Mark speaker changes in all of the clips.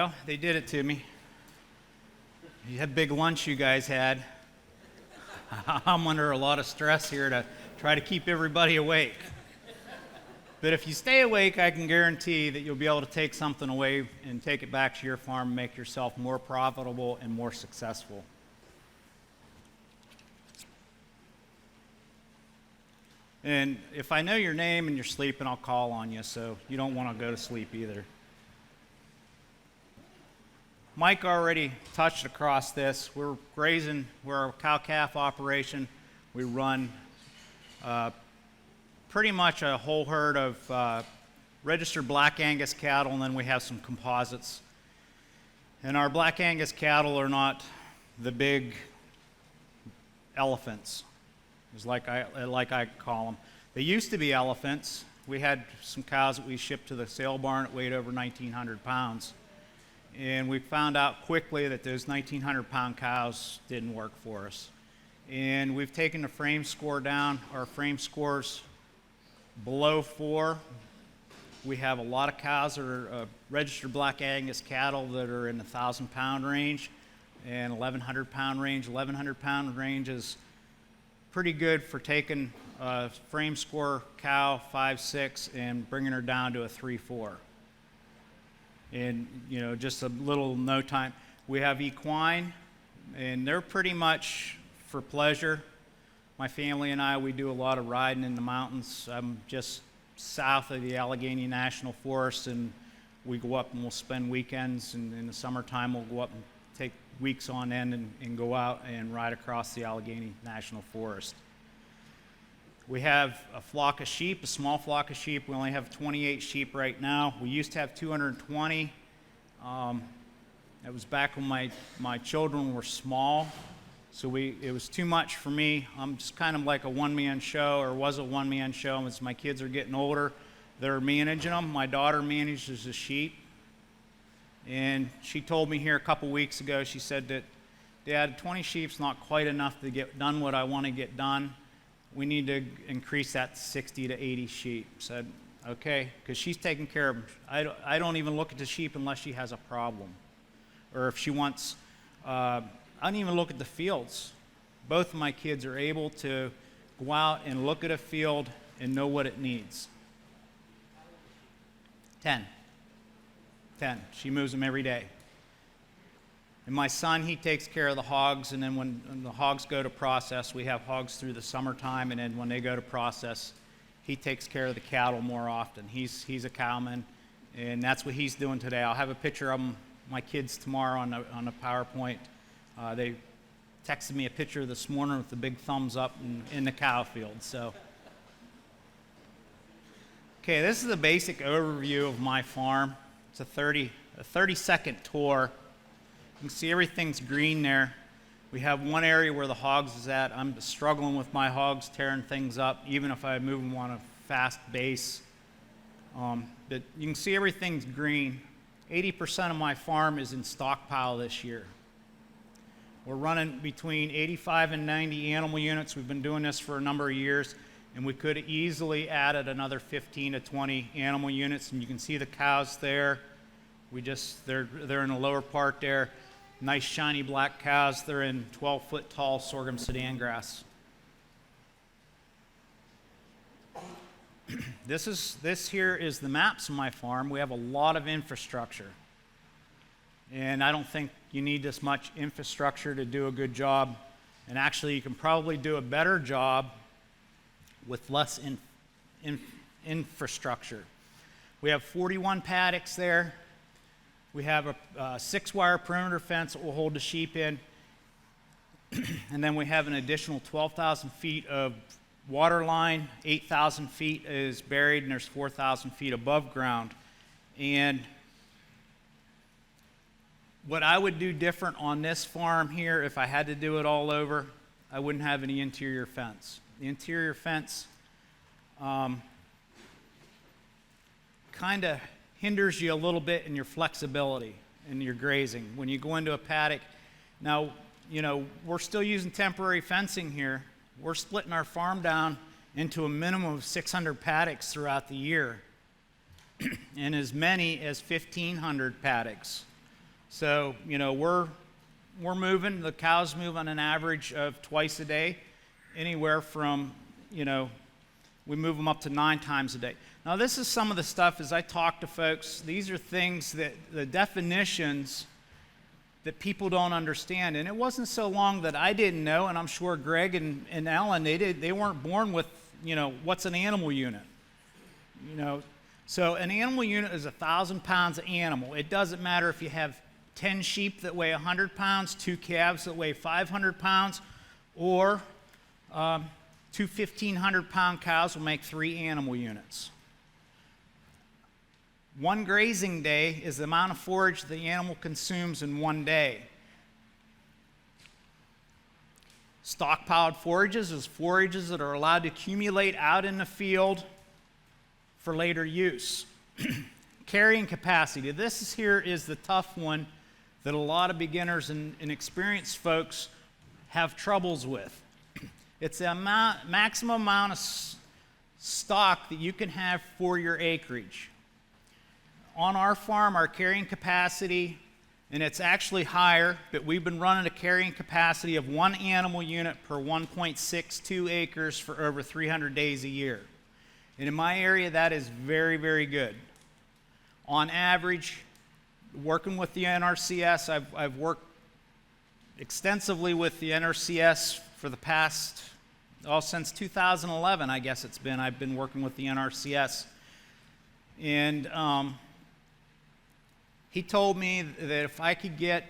Speaker 1: Well, they did it to me. You had a big lunch you guys had. I'm under a lot of stress here to try to keep everybody awake. But if you stay awake, I can guarantee that you'll be able to take something away and take it back to your farm and make yourself more profitable and more successful. And if I know your name and you're sleeping, I'll call on you, so you don't want to go to sleep either. Mike already touched across this. We're grazing, we're a cow-calf operation. We run pretty much a whole herd of registered Black Angus cattle, and then we have some composites. And our Black Angus cattle are not the big elephants, is like I call them. They used to be elephants. We had some cows that we shipped to the sale barn that weighed over 1,900 pounds. And we found out quickly that those 1,900-pound cows didn't work for us. And we've taken the frame score down. Our frame score's below 4. We have a lot of cows that are registered Black Angus cattle that are in the 1,000-pound range and 1,100-pound range. 1,100-pound range is pretty good for taking a frame score cow 5-6 and bringing her down to a 3-4. And, you know, just a little no time. We have equine, and they're pretty much for pleasure. My family and I, we do a lot of riding in the mountains. I'm just south of the Allegheny National Forest, and we go up and we'll spend weekends, and in the summertime we'll go up and take weeks on end and go out and ride across the Allegheny National Forest. We have a flock of sheep, a small flock of sheep. We only have 28 sheep right now. We used to have 220. That was back when my children were small, so it was too much for me. I'm just kind of like a one-man show, or was a one-man show. As my kids are getting older, they're managing them. My daughter manages the sheep, and she told me here a couple weeks ago, she said that, Dad, 20 sheep's not quite enough to get done what I want to get done. We need to increase that to 60 to 80 sheep. Said, okay, because she's taking care of them. I don't even look at the sheep unless she has a problem. Or if she wants, I don't even look at the fields. Both of my kids are able to go out and look at a field and know what it needs. 10. She moves them every day. And my son, he takes care of the hogs, and then when the hogs go to process, we have hogs through the summertime, and then when they go to process, he takes care of the cattle more often. He's a cowman, and that's what he's doing today. I'll have a picture of my kids tomorrow on a PowerPoint. They texted me a picture this morning with the big thumbs up in the cow field. So, okay, this is a basic overview of my farm. It's a 30-second tour. You can see everything's green there. We have one area where the hogs is at. I'm struggling with my hogs, tearing things up, even if I move them on a fast base. But you can see everything's green. 80% of my farm is in stockpile this year. We're running between 85 and 90 animal units. We've been doing this for a number of years, and we could have easily added another 15 to 20 animal units. And you can see the cows there. They're in the lower part there. Nice shiny black cows. They're in 12-foot tall sorghum Sudan grass. This here is the maps of my farm. We have a lot of infrastructure. And I don't think you need this much infrastructure to do a good job. And actually, you can probably do a better job with less infrastructure. We have 41 paddocks there. We have a 6-wire perimeter fence that will hold the sheep in. And then we have an additional 12,000 feet of water line. 8,000 feet is buried, and there's 4,000 feet above ground. And what I would do different on this farm here, if I had to do it all over, I wouldn't have any interior fence. The interior fence kind of hinders you a little bit in your flexibility in your grazing. When you go into a paddock, now, you know, we're still using temporary fencing here. We're splitting our farm down into a minimum of 600 paddocks throughout the year and as many as 1,500 paddocks So, we're moving, the cows move on an average of twice a day, anywhere from, we move them up to 9 times a day. Now, this is some of the stuff as I talk to folks. These are things that the definitions that people don't understand. And it wasn't so long that I didn't know, and I'm sure Greg and Alan, they weren't born with, what's an animal unit? So an animal unit is 1,000 pounds of animal. It doesn't matter if you have 10 sheep that weigh 100 pounds, 2 calves that weigh 500 pounds, or 2 1,500-pound cows will make 3 animal units. 1 grazing day is the amount of forage the animal consumes in 1 day. Stockpiled forages is forages that are allowed to accumulate out in the field for later use. Carrying capacity. This here is the tough one that a lot of beginners and experienced folks have troubles with. It's the maximum amount of stock that you can have for your acreage. On our farm, our carrying capacity, and it's actually higher, but we've been running a carrying capacity of 1 animal unit per 1.62 acres for over 300 days a year. And in my area, that is very, very good. On average, working with the NRCS, I've worked extensively with the NRCS for the past, since 2011, I guess it's been. I've been working with the NRCS. And he told me that if I could get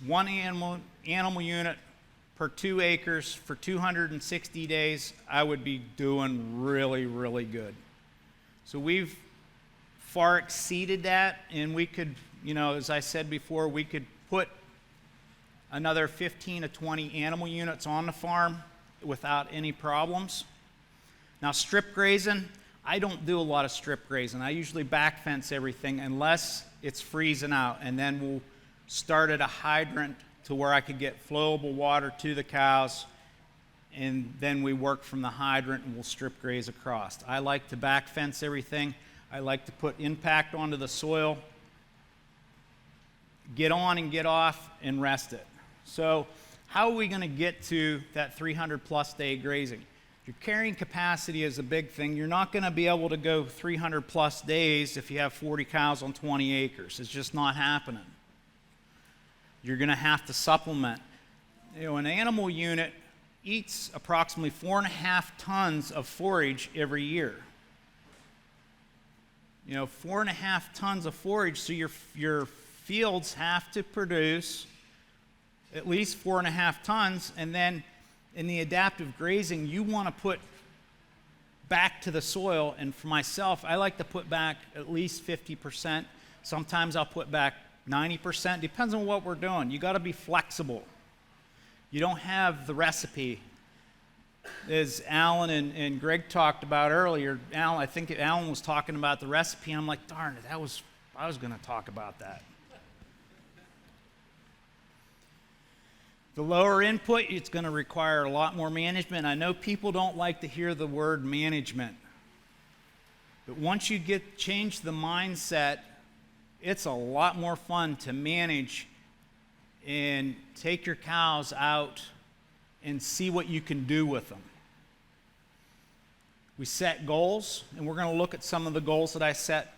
Speaker 1: 1 animal unit per 2 acres for 260 days, I would be doing really, really good. So we've far exceeded that, and we could, as I said before, we could put another 15 to 20 animal units on the farm without any problems. Now, strip grazing, I don't do a lot of strip grazing. I usually back fence everything unless it's freezing out, and then we'll start at a hydrant to where I could get flowable water to the cows, and then we work from the hydrant and we'll strip graze across. I like to back fence everything. I like to put impact onto the soil, get on and get off, and rest it. So how are we going to get to that 300-plus day grazing? Your carrying capacity is a big thing. You're not going to be able to go 300-plus days if you have 40 cows on 20 acres. It's just not happening. You're going to have to supplement. An animal unit eats approximately 4.5 tons of forage every year. 4.5 tons of forage, so your fields have to produce at least 4.5 tons, and then in the adaptive grazing, you want to put back to the soil, and for myself, I like to put back at least 50%. Sometimes I'll put back 90%, depends on what we're doing. You got to be flexible. You don't have the recipe. As Alan and Greg talked about earlier, I think Alan was talking about the recipe, and I'm like, darn it, I was going to talk about that. The lower input, it's going to require a lot more management. I know people don't like to hear the word management, but once you change the mindset, it's a lot more fun to manage and take your cows out and see what you can do with them. We set goals, and we're going to look at some of the goals that I set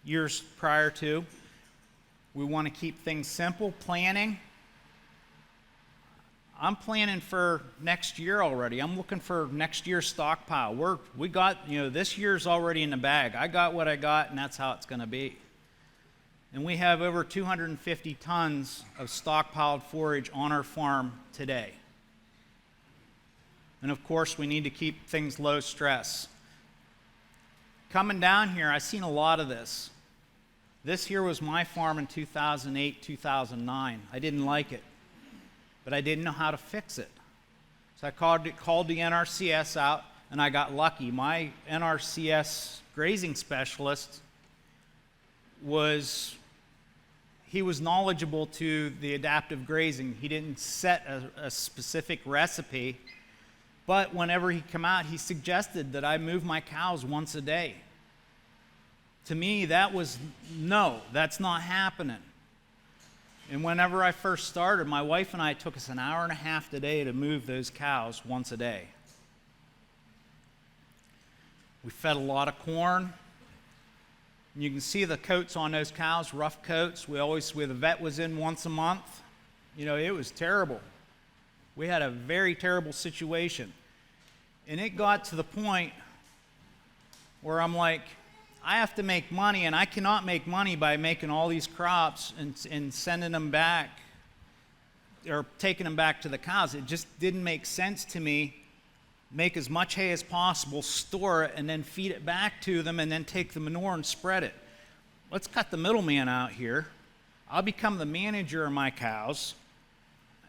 Speaker 1: years prior to. We want to keep things simple. Planning. I'm planning for next year already. I'm looking for next year's stockpile. We got, this year's already in the bag. I got what I got, and that's how it's going to be. And we have over 250 tons of stockpiled forage on our farm today. And of course, we need to keep things low stress. Coming down here, I've seen a lot of this. This here was my farm in 2008, 2009. I didn't like it, but I didn't know how to fix it. So I called the NRCS out, and I got lucky. My NRCS grazing specialist was knowledgeable to the adaptive grazing. He didn't set a specific recipe, but whenever he came out, he suggested that I move my cows once a day. To me, that was, no, that's not happening. And whenever I first started, my wife and I, it took us an hour and a half a day to move those cows once a day. We fed a lot of corn. You can see the coats on those cows, rough coats. The vet was in once a month. You know, it was terrible. We had a very terrible situation. And it got to the point where I'm like, I have to make money, and I cannot make money by making all these crops and sending them back or taking them back to the cows. It just didn't make sense to me. Make as much hay as possible, store it, and then feed it back to them, and then take the manure and spread it. Let's cut the middleman out here. I'll become the manager of my cows,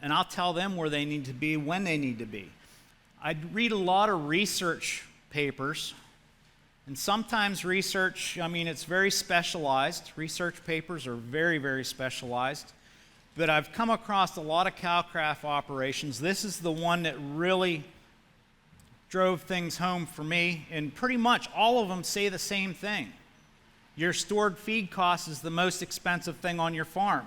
Speaker 1: and I'll tell them where they need to be, when they need to be. I read a lot of research papers, and sometimes research, it's very specialized. Research papers are very, very specialized. But I've come across a lot of cow-calf operations. This is the one that really drove things home for me, and pretty much all of them say the same thing. Your stored feed cost is the most expensive thing on your farm.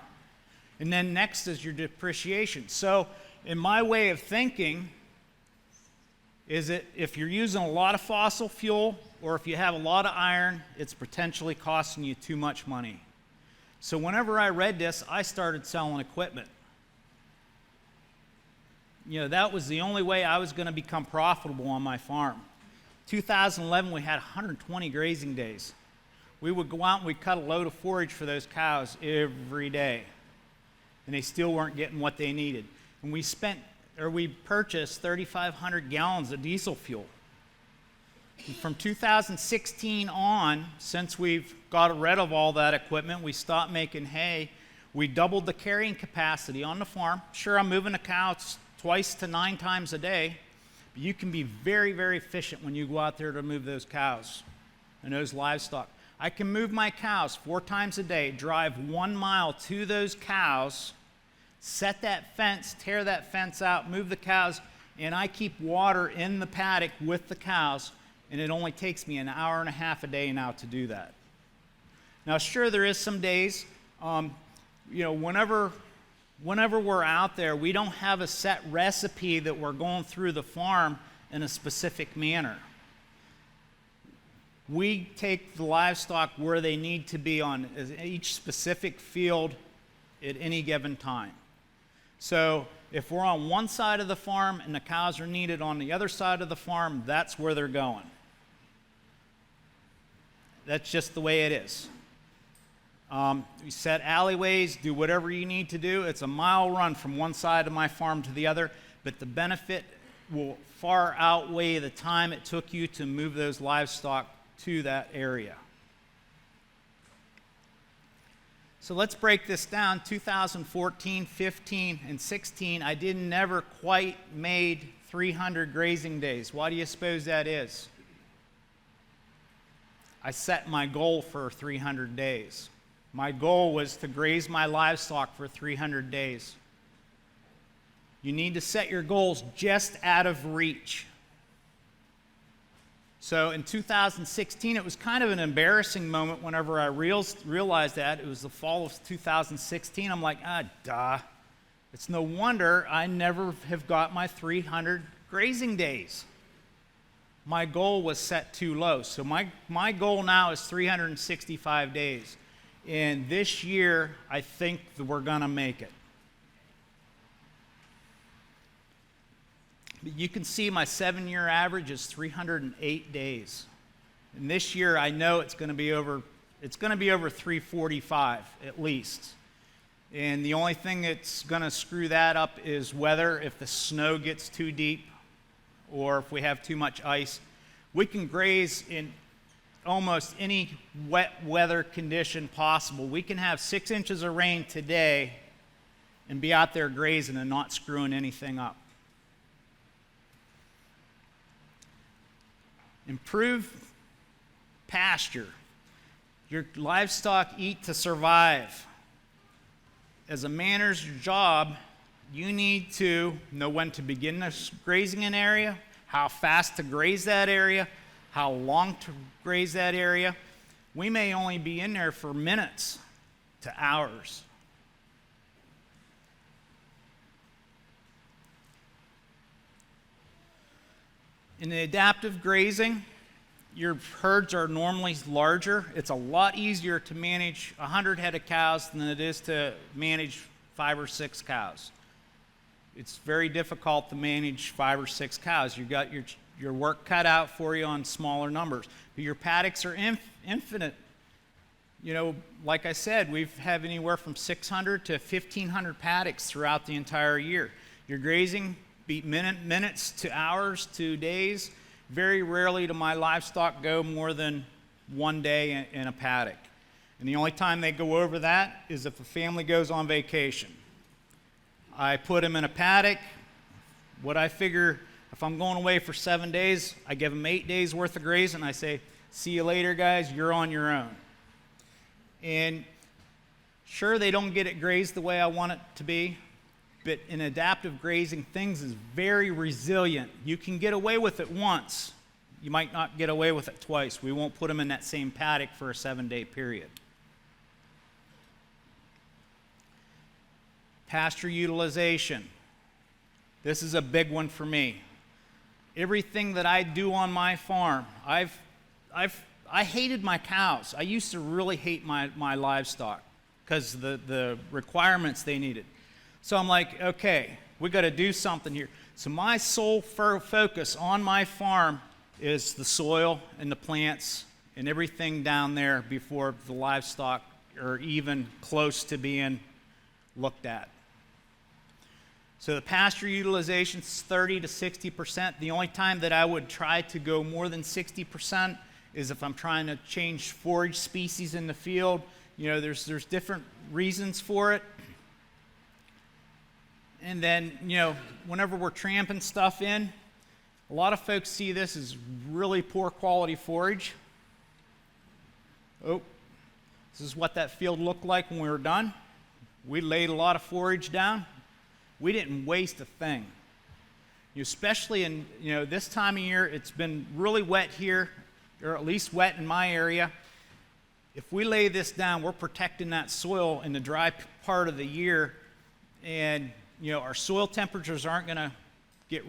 Speaker 1: And then next is your depreciation. So in my way of thinking, is that if you're using a lot of fossil fuel or if you have a lot of iron, it's potentially costing you too much money. So whenever I read this, I started selling equipment. You know, that was the only way I was going to become profitable on my farm. 2011, we had 120 grazing days. We would go out and we'd cut a load of forage for those cows every day. And they still weren't getting what they needed. And we purchased 3,500 gallons of diesel fuel. And from 2016 on, since we've got rid of all that equipment, we stopped making hay, we doubled the carrying capacity on the farm. Sure, I'm moving the cows twice to 9 times a day, but you can be very, very efficient when you go out there to move those cows and those livestock. I can move my cows 4 times a day, drive 1 mile to those cows, set that fence, tear that fence out, move the cows, and I keep water in the paddock with the cows, and it only takes me an hour and a half a day now to do that. Now, sure, there is some days, whenever we're out there, we don't have a set recipe that we're going through the farm in a specific manner. We take the livestock where they need to be on each specific field at any given time. So if we're on one side of the farm and the cows are needed on the other side of the farm, that's where they're going. That's just the way it is. We set alleyways, do whatever you need to do. It's a mile run from one side of my farm to the other, but the benefit will far outweigh the time it took you to move those livestock to that area. So let's break this down. 2014, 15, and 16, I never quite made 300 grazing days. Why do you suppose that is? I set my goal for 300 days. My goal was to graze my livestock for 300 days. You need to set your goals just out of reach. So in 2016, it was kind of an embarrassing moment whenever I realized that. It was the fall of 2016. I'm like, duh. It's no wonder I never have got my 300 grazing days. My goal was set too low. So my goal now is 365 days. And this year, I think that we're going to make it. But you can see my 7-year average is 308 days. And this year, I know it's going to be over 345 at least. And the only thing that's going to screw that up is weather. If the snow gets too deep or if we have too much ice, we can graze in almost any wet weather condition possible. We can have 6 inches of rain today and be out there grazing and not screwing anything up. Improve pasture. Your livestock eat to survive. As a manager's job, you need to know when to begin grazing an area, how fast to graze that area, how long to graze that area. We may only be in there for minutes to hours. In the adaptive grazing, your herds are normally larger. It's a lot easier to manage 100 head of cows than it is to manage 5 or 6 cows. It's very difficult to manage 5 or 6 cows. You've got your work cut out for you on smaller numbers. But your paddocks are infinite. You know, like I said, we have anywhere from 600 to 1,500 paddocks throughout the entire year. Your grazing be minutes to hours to days. Very rarely do my livestock go more than 1 day in a paddock. And the only time they go over that is if a family goes on vacation. I put them in a paddock. What I figure, if I'm going away for 7 days, I give them 8 days worth of grazing. I say, see you later, guys, you're on your own. And sure, they don't get it grazed the way I want it to be, but in adaptive grazing, things is very resilient. You can get away with it once. You might not get away with it twice. We won't put them in that same paddock for a 7-day period. Pasture utilization. This is a big one for me. Everything that I do on my farm, I hated my cows. I used to really hate my livestock because the requirements they needed. So I'm like, okay, we got to do something here. So my sole focus on my farm is the soil and the plants and everything down there before the livestock are even close to being looked at. So the pasture utilization is 30 to 60%. The only time that I would try to go more than 60% is if I'm trying to change forage species in the field. You know, there's different reasons for it. And then, you know, whenever we're tramping stuff in, a lot of folks see this as really poor quality forage. Oh, this is what that field looked like when we were done. We laid a lot of forage down. We didn't waste a thing. Especially in, you know, this time of year, it's been really wet here, or at least wet in my area. If we lay this down, we're protecting that soil in the dry part of the year, and you know, our soil temperatures aren't going to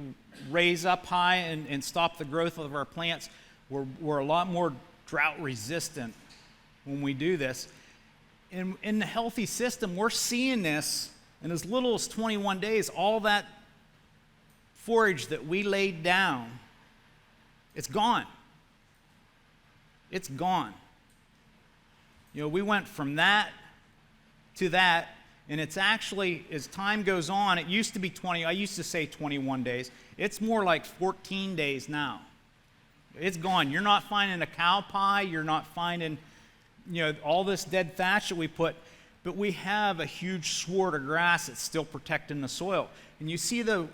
Speaker 1: raise up high and stop the growth of our plants. We're a lot more drought resistant when we do this. In the healthy system, we're seeing this in as little as 21 days. All that forage that we laid down, it's gone. It's gone. You know, we went from that to that, and it's actually, as time goes on, it used to be 20, I used to say 21 days. It's more like 14 days now. It's gone. You're not finding a cow pie. You're not finding, you know, all this dead thatch that we put, but we have a huge sward of grass that's still protecting the soil. And you see the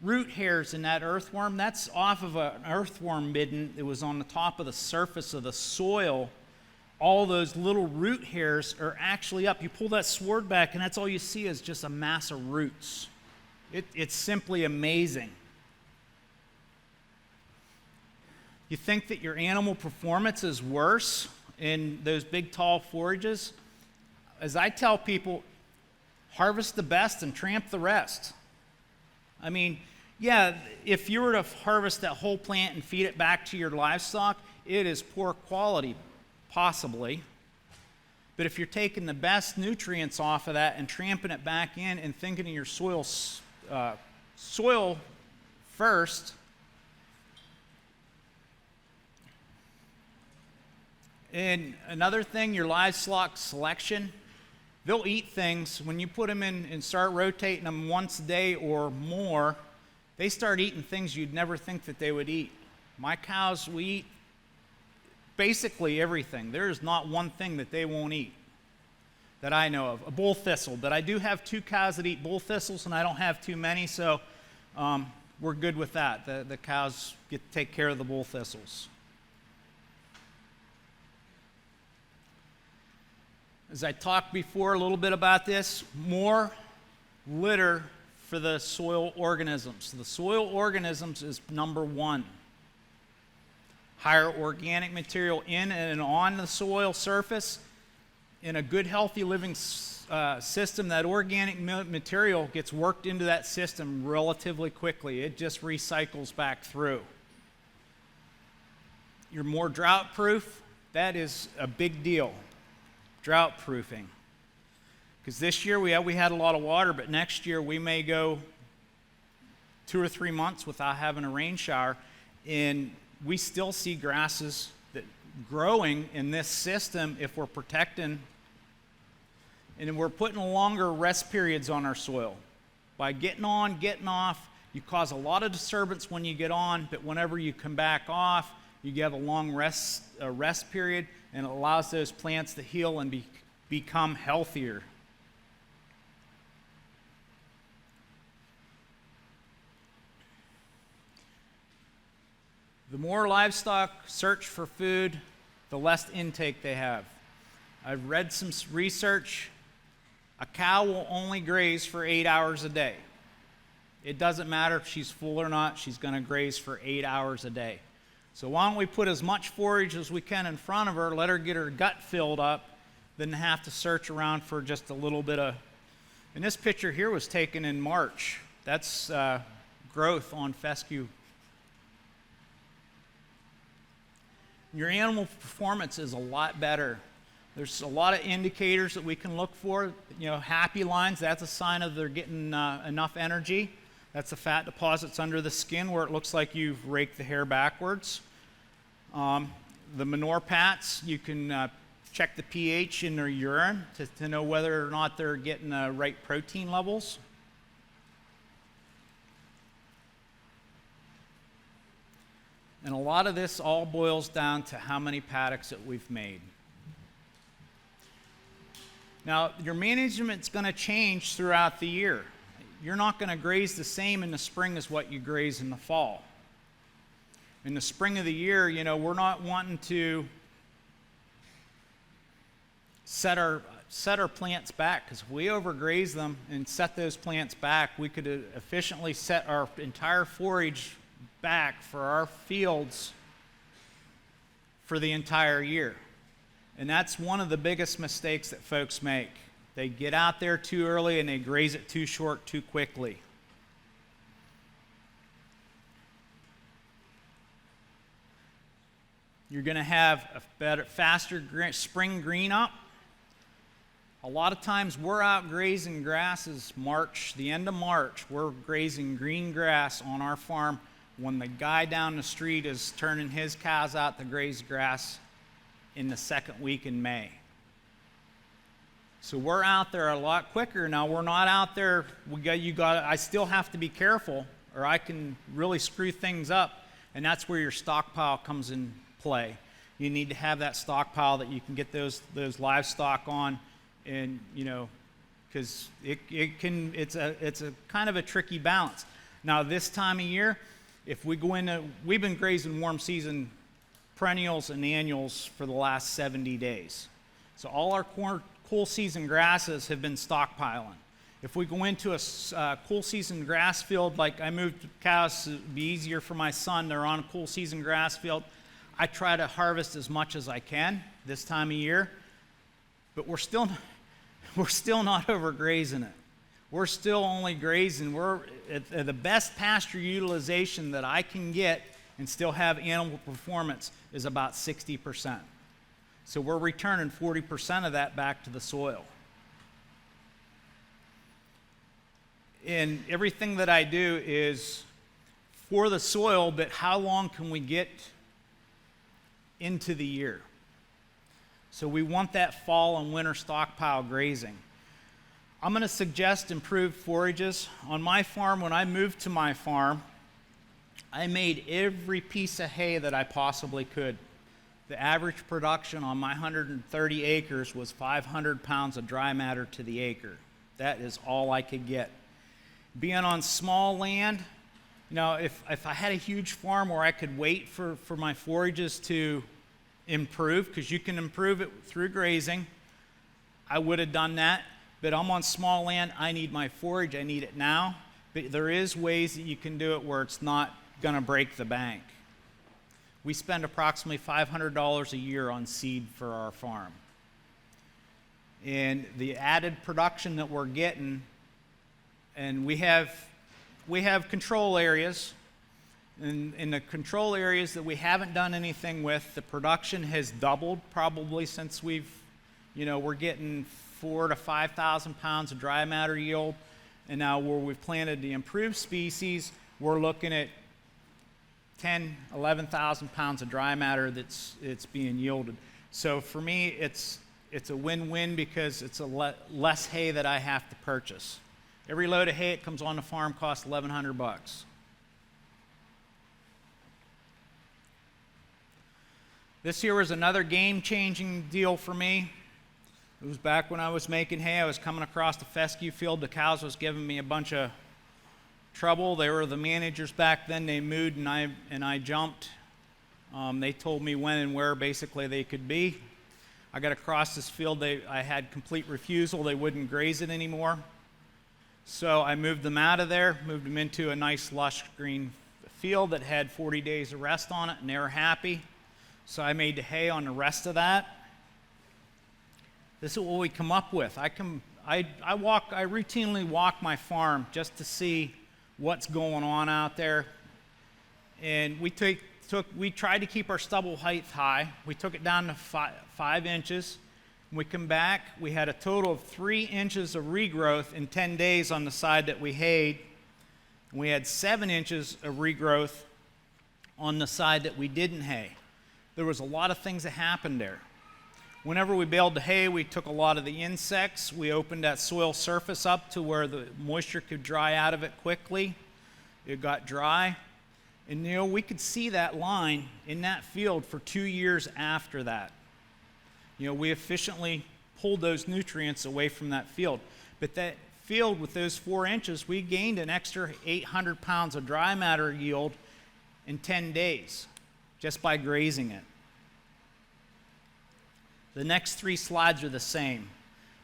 Speaker 1: root hairs in that earthworm? That's off of an earthworm midden that was on the top of the surface of the soil. All those little root hairs are actually up. You pull that sward back, and that's all you see is just a mass of roots. It's simply amazing. You think that your animal performance is worse in those big, tall forages? As I tell people, harvest the best and tramp the rest. I mean, yeah, if you were to harvest that whole plant and feed it back to your livestock, it is poor quality, possibly. But if you're taking the best nutrients off of that and tramping it back in and thinking of your soil first, and another thing, your livestock selection, they'll eat things. When you put them in and start rotating them once a day or more, they start eating things you'd never think that they would eat. My cows will eat basically everything. There is not one thing that they won't eat that I know of. A bull thistle, but I do have 2 cows that eat bull thistles, and I don't have too many, so we're good with that. The cows get to take care of the bull thistles. As I talked before a little bit about this, more litter for the soil organisms. The soil organisms is number 1. Higher organic material in and on the soil surface. In a good, healthy living system, that organic material gets worked into that system relatively quickly. It just recycles back through. You're more drought proof. That is a big deal, drought proofing. Because this year we had a lot of water, but next year we may go 2 or 3 months without having a rain shower, and we still see grasses that growing in this system if we're protecting, and we're putting longer rest periods on our soil. By getting on, getting off, you cause a lot of disturbance when you get on, but whenever you come back off, you have a long rest period, and it allows those plants to heal and become healthier. The more livestock search for food, the less intake they have. I've read some research. A cow will only graze for 8 hours a day. It doesn't matter if she's full or not, she's going to graze for 8 hours a day. So why don't we put as much forage as we can in front of her, let her get her gut filled up, than have to search around for just a little bit of... And this picture here was taken in March. That's growth on fescue. Your animal performance is a lot better. There's a lot of indicators that we can look for. You know, happy lines, that's a sign of they're getting enough energy. That's the fat deposits under the skin where it looks like you've raked the hair backwards. The manure pats, you can check the pH in their urine to know whether or not they're getting the right protein levels. And a lot of this all boils down to how many paddocks that we've made. Now, your management's going to change throughout the year. You're not going to graze the same in the spring as what you graze in the fall. In the spring of the year, you know, we're not wanting to set our plants back, because if we overgraze them and set those plants back, we could efficiently set our entire forage back for our fields for the entire year. And that's one of the biggest mistakes that folks make. They get out there too early and they graze it too short too quickly. You're going to have a better, faster spring green up. A lot of times we're out grazing grasses the end of March, we're grazing green grass on our farm when the guy down the street is turning his cows out to graze grass in the second week in May. So we're out there a lot quicker. Now we're not out there, I still have to be careful or I can really screw things up, and that's where your stockpile comes in play. You need to have that stockpile that you can get those livestock on, and you know, because it's a kind of a tricky balance. Now this time of year, if we go into, we've been grazing warm season perennials and annuals for the last 70 days. So all our cool season grasses have been stockpiling. If we go into a cool season grass field, like I moved cows to be easier for my son, they're on a cool season grass field, I try to harvest as much as I can this time of year, but we're still not overgrazing it. We're still only grazing. We're at the best pasture utilization that I can get and still have animal performance is about 60%. So we're returning 40% of that back to the soil. And everything that I do is for the soil, but how long can we get into the year? So we want that fall and winter stockpile grazing. I'm going to suggest improved forages. On my farm, when I moved to my farm, I made every piece of hay that I possibly could. The average production on my 130 acres was 500 pounds of dry matter to the acre. That is all I could get. Being on small land, you know, if I had a huge farm where I could wait for my forages to improve, because you can improve it through grazing, I would have done that. But I'm on small land, I need my forage, I need it now. But there is ways that you can do it where it's not going to break the bank. We spend approximately $500 a year on seed for our farm. and the added production that we're getting. And we have control areas, and in the control areas that we haven't done anything with, the production has doubled probably since we're getting 4,000 to 5,000 pounds of dry matter yield. And now where we've planted the improved species, we're looking at 10,000, 11,000 pounds of dry matter it's being yielded. So for me, it's a win-win because it's less hay that I have to purchase. Every load of hay that comes on the farm costs $1,100. This year was another game-changing deal for me. It was back when I was making hay. I was coming across the fescue field. The cows was giving me a bunch of trouble. They were the managers back then. They mooed and I jumped. They told me when and where basically they could be. I got across this field. I had complete refusal. They wouldn't graze it anymore. So I moved them out of there, moved them into a nice lush green field that had 40 days of rest on it, and they were happy. So I made the hay on the rest of that. This is what we come up with. I routinely walk my farm just to see what's going on out there. And we tried to keep our stubble height high. We took it down to 5 inches. When we come back, we had a total of 3 inches of regrowth in 10 days on the side that we hayed. And we had 7 inches of regrowth on the side that we didn't hay. There was a lot of things that happened there. Whenever we baled the hay, we took a lot of the insects. We opened that soil surface up to where the moisture could dry out of it quickly. It got dry. And we could see that line in that field for 2 years after that. We efficiently pulled those nutrients away from that field. But that field with those 4 inches, we gained an extra 800 pounds of dry matter yield in 10 days just by grazing it. The next 3 slides are the same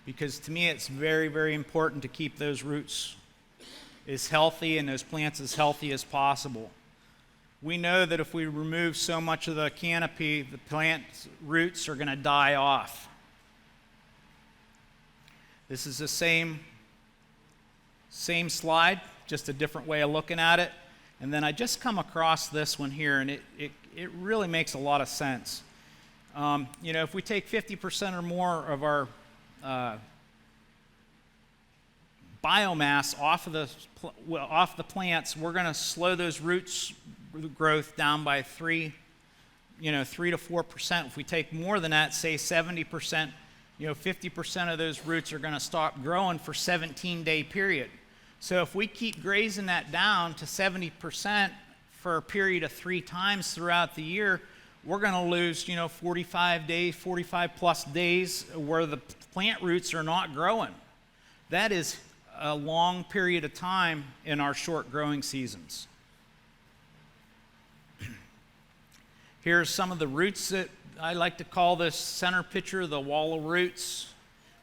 Speaker 1: because to me it's very, very important to keep those roots as healthy and those plants as healthy as possible. We know that if we remove so much of the canopy, the plant roots are going to die off. This is the same slide, just a different way of looking at it. And then I just come across this one here, and it really makes a lot of sense. If we take 50% or more of our biomass off the plants, we're going to slow those roots growth down by 3 to 4%. If we take more than that, say 70%, 50% of those roots are going to stop growing for 17-day period. So if we keep grazing that down to 70% for a period of 3 times throughout the year, we're going to lose 45 plus days where the plant roots are not growing. That is a long period of time in our short growing seasons. Here's some of the roots that I like to call this center picture, the wall of roots.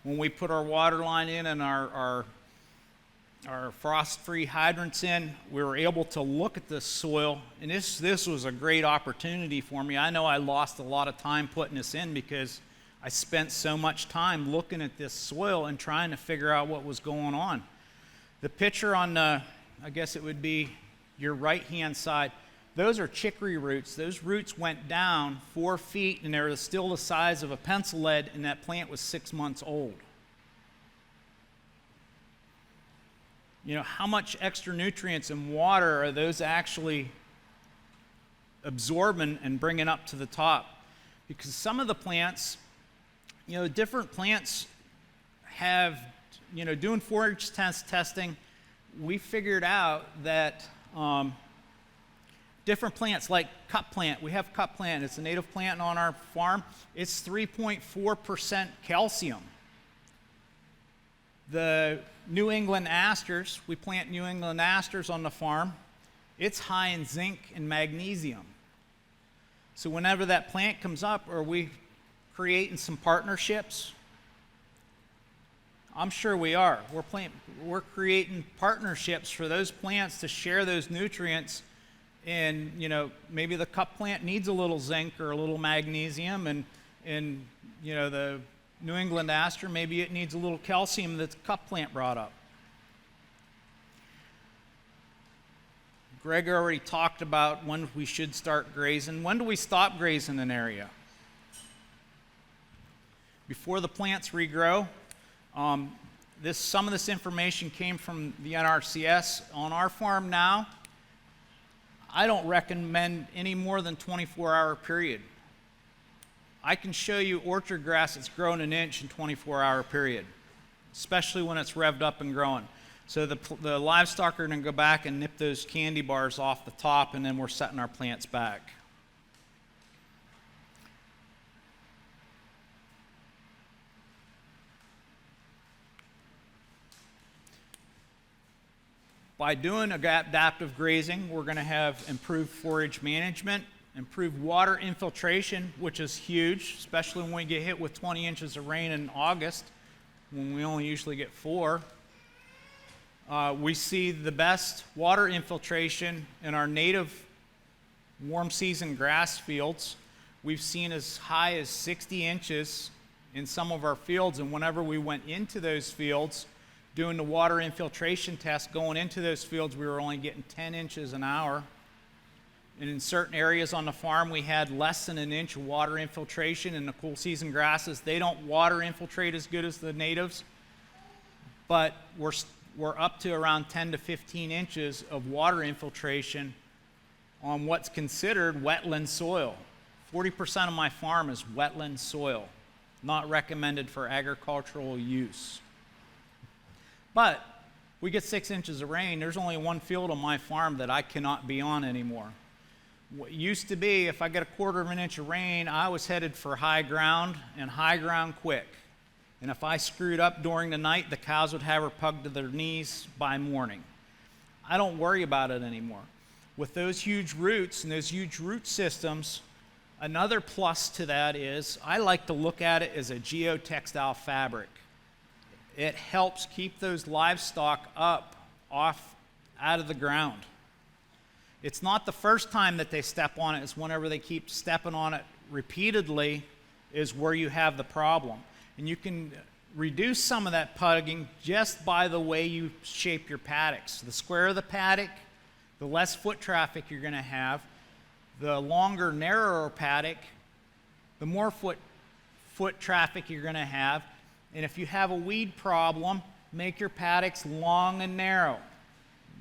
Speaker 1: When we put our water line in and our frost-free hydrants in, we were able to look at this soil, and this was a great opportunity for me. I know I lost a lot of time putting this in because I spent so much time looking at this soil and trying to figure out what was going on. The picture on I guess it would be your right-hand side, those are chicory roots. Those roots went down 4 feet, and they were still the size of a pencil lead, and that plant was 6 months old. How much extra nutrients and water are those actually absorbing and bringing up to the top? Because some of the plants, different plants have, doing forage testing, we figured out that different plants like cup plant, we have cup plant, it's a native plant on our farm, it's 3.4% calcium. The New England asters, we plant New England asters on the farm, it's high in zinc and magnesium. So whenever that plant comes up, are we creating some partnerships? I'm sure we are. We're creating partnerships for those plants to share those nutrients, and maybe the cup plant needs a little zinc or a little magnesium, and the New England aster, maybe it needs a little calcium that the cup plant brought up. Greg already talked about when we should start grazing. When do we stop grazing an area? Before the plants regrow. Some of this information came from the NRCS. On our farm now, I don't recommend any more than 24-hour period. I can show you orchard grass that's grown an inch in 24-hour period, especially when it's revved up and growing. So the livestock are going to go back and nip those candy bars off the top, and then we're setting our plants back. By doing adaptive grazing, we're going to have improved forage management, improved water infiltration, which is huge, especially when we get hit with 20 inches of rain in August, when we only usually get 4. We see the best water infiltration in our native warm season grass fields. We've seen as high as 60 inches in some of our fields, and whenever we went into those fields, doing the water infiltration test going into those fields, we were only getting 10 inches an hour. And in certain areas on the farm, we had less than an inch of water infiltration. In the cool season grasses, they don't water infiltrate as good as the natives, but we're up to around 10 to 15 inches of water infiltration on what's considered wetland soil. 40% of my farm is wetland soil, not recommended for agricultural use. But we get 6 inches of rain. There's only one field on my farm that I cannot be on anymore. What used to be, if I get a quarter of an inch of rain, I was headed for high ground, and high ground quick. And if I screwed up during the night, the cows would have her pugged to their knees by morning. I don't worry about it anymore. With those huge roots and those huge root systems, another plus to that is I like to look at it as a geotextile fabric. It helps keep those livestock out of the ground. It's not the first time that they step on it, it's whenever they keep stepping on it repeatedly is where you have the problem. And you can reduce some of that pugging just by the way you shape your paddocks. The squarer the paddock, the less foot traffic you're going to have. The longer, narrower paddock, the more foot traffic you're going to have. And if you have a weed problem, make your paddocks long and narrow.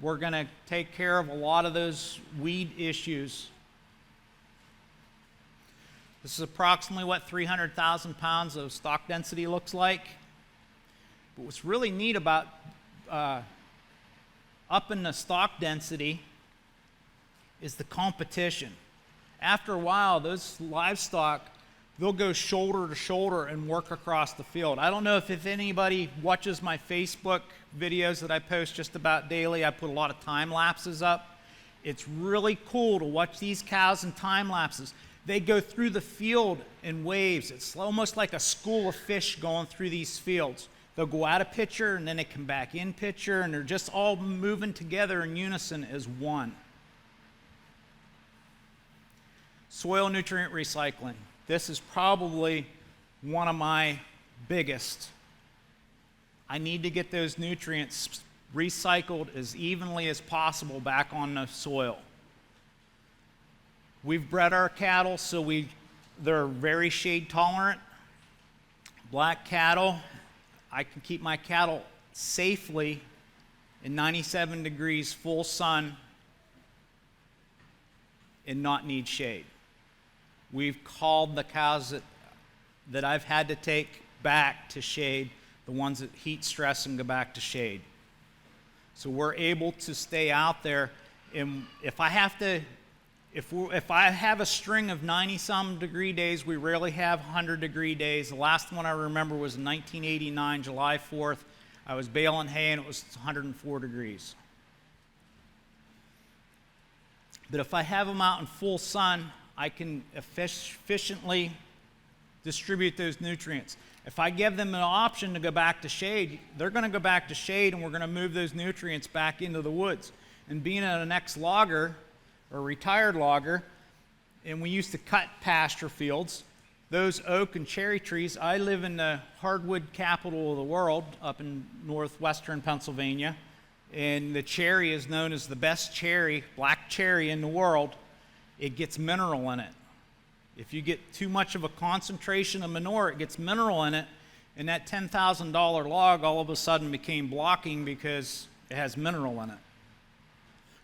Speaker 1: We're going to take care of a lot of those weed issues. This is approximately what 300,000 pounds of stock density looks like. But what's really neat about upping the stock density is the competition. After a while, those livestock, they'll go shoulder to shoulder and work across the field. I don't know if anybody watches my Facebook videos that I post just about daily. I put a lot of time lapses up. It's really cool to watch these cows in time lapses. They go through the field in waves. It's almost like a school of fish going through these fields. They'll go out of picture and then they come back in picture, and they're just all moving together in unison as one. Soil nutrient recycling. This is probably one of my biggest. I need to get those nutrients recycled as evenly as possible back on the soil. We've bred our cattle so they're very shade tolerant. Black cattle, I can keep my cattle safely in 97 degrees full sun and not need shade. We've called the cows that I've had to take back to shade, the ones that heat stress and go back to shade. So we're able to stay out there. And if I have a string of 90-some degree days, we rarely have 100-degree days. The last one I remember was in 1989, July 4th. I was baling hay and it was 104 degrees. But if I have them out in full sun, I can efficiently distribute those nutrients. If I give them an option to go back to shade, they're going to go back to shade, and we're going to move those nutrients back into the woods. And being an ex-logger or retired logger, and we used to cut pasture fields, those oak and cherry trees, I live in the hardwood capital of the world, up in northwestern Pennsylvania, and the cherry is known as the best cherry, black cherry in the world. It gets mineral in it. If you get too much of a concentration of manure, it gets mineral in it, and that $10,000 log all of a sudden became blocking because it has mineral in it.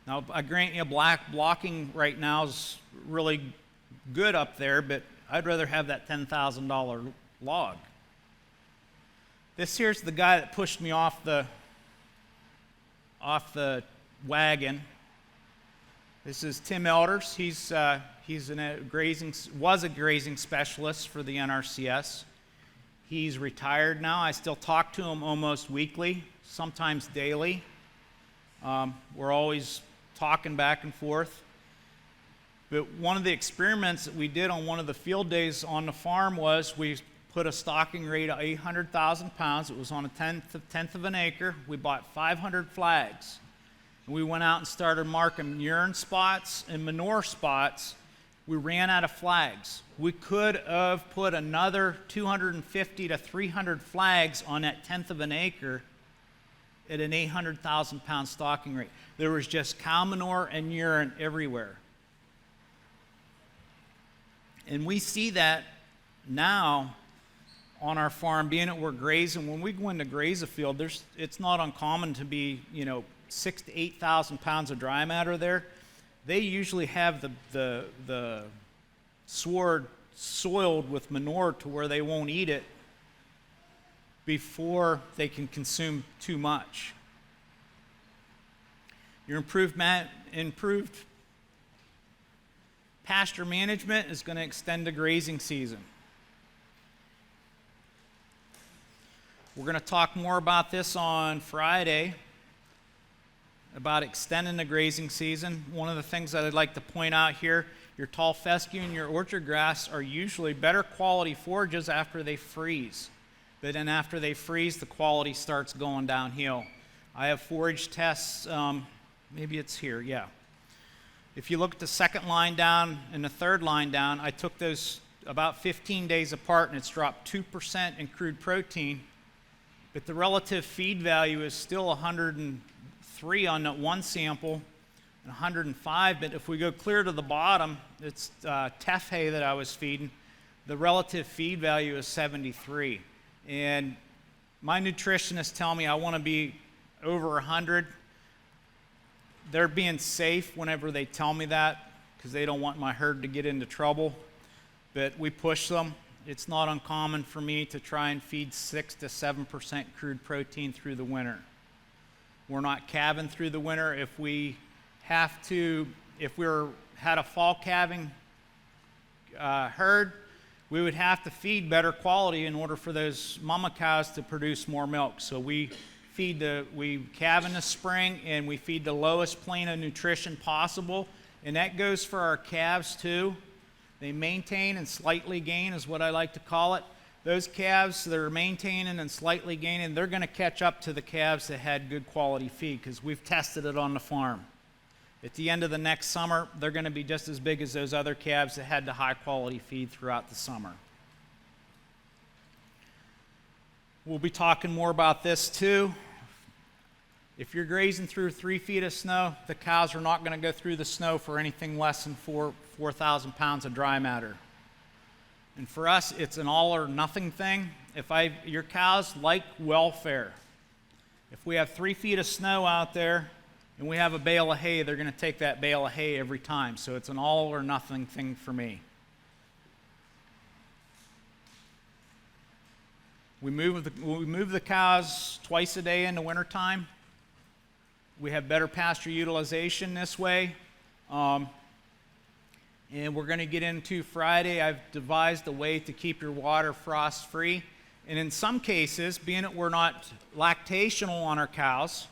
Speaker 1: Now, I grant you, blocking right now is really good up there, but I'd rather have that $10,000 log. This here's the guy that pushed me off the wagon. This is Tim Elders. He's was a grazing specialist for the NRCS. He's retired now. I still talk to him almost weekly, sometimes daily. We're always talking back and forth. But one of the experiments that we did on one of the field days on the farm was we put a stocking rate of 800,000 pounds. It was on a tenth of an acre. We bought 500 flags. And we went out and started marking urine spots and manure spots. We ran out of flags. We could have put another 250 to 300 flags on that tenth of an acre at an 800,000 pound stocking rate. There was just cow manure and urine everywhere. And we see that now on our farm, being that we're grazing. When we go in to graze a field, it's not uncommon to be, 6,000 to 8,000 pounds of dry matter there. They usually have the sward soiled with manure to where they won't eat it before they can consume too much. Your improved pasture management is going to extend the grazing season. We're going to talk more about this on Friday, about extending the grazing season. One of the things that I'd like to point out here, your tall fescue and your orchard grass are usually better quality forages after they freeze. But then after they freeze, the quality starts going downhill. I have forage tests, maybe it's here, yeah. If you look at the second line down and the third line down, I took those about 15 days apart, and it's dropped 2% in crude protein, but the relative feed value is still 103 on that one sample and 105. But if we go clear to the bottom, it's teff hay that I was feeding. The relative feed value is 73. And my nutritionists tell me I want to be over 100. They're being safe whenever they tell me that because they don't want my herd to get into trouble. But we push them. It's not uncommon for me to try and feed 6 to 7% crude protein through the winter. We're not calving through the winter. If we had a fall calving herd, we would have to feed better quality in order for those mama cows to produce more milk. So we calve in the spring, and we feed the lowest plane of nutrition possible, and that goes for our calves too. They maintain and slightly gain is what I like to call it. Those calves that are maintaining and slightly gaining, they're going to catch up to the calves that had good quality feed because we've tested it on the farm. At the end of the next summer, they're going to be just as big as those other calves that had the high quality feed throughout the summer. We'll be talking more about this too. If you're grazing through 3 feet of snow, the cows are not going to go through the snow for anything less than 4,000 pounds of dry matter. And for us, it's an all or nothing thing. Your cows like welfare. If we have 3 feet of snow out there and we have a bale of hay, they're going to take that bale of hay every time. So it's an all or nothing thing for me. We move the cows twice a day in the wintertime. We have better pasture utilization this way. And we're going to get into Friday. I've devised a way to keep your water frost free. And in some cases, being that we're not lactational on our cows,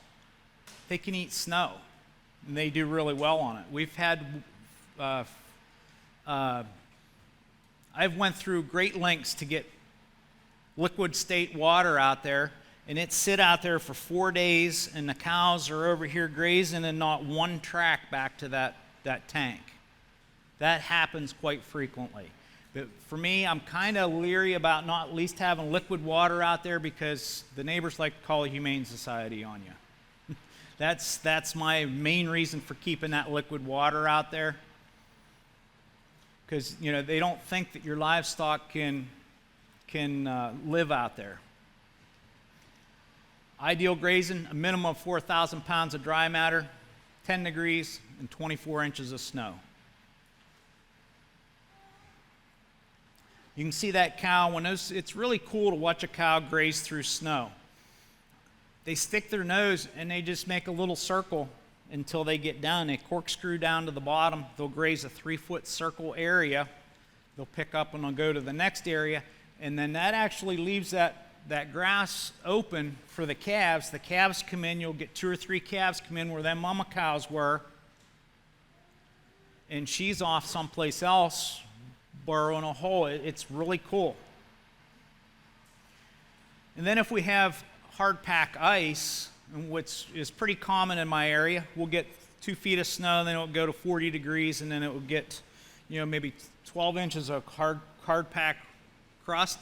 Speaker 1: they can eat snow. And they do really well on it. We've had, I've went through great lengths to get liquid state water out there, and it sit out there for 4 days, and the cows are over here grazing and not one track back to that tank. That happens quite frequently. But for me, I'm kind of leery about not at least having liquid water out there because the neighbors like to call a humane society on you. That's my main reason for keeping that liquid water out there. Because they don't think that your livestock can live out there. Ideal grazing, a minimum of 4,000 pounds of dry matter, 10 degrees, and 24 inches of snow. You can see that cow, it's really cool to watch a cow graze through snow. They stick their nose and they just make a little circle until they get down. They corkscrew down to the bottom. They'll graze a 3-foot circle area. They'll pick up and they'll go to the next area. And then that actually leaves that grass open for the calves. The calves come in. You'll get 2 or 3 calves come in where them mama cows were. And she's off someplace else burrowing a hole. It's really cool. And then if we have hard pack ice, which is pretty common in my area, we'll get 2 feet of snow, then it'll go to 40 degrees, and then it will get, maybe 12 inches of hard pack crust.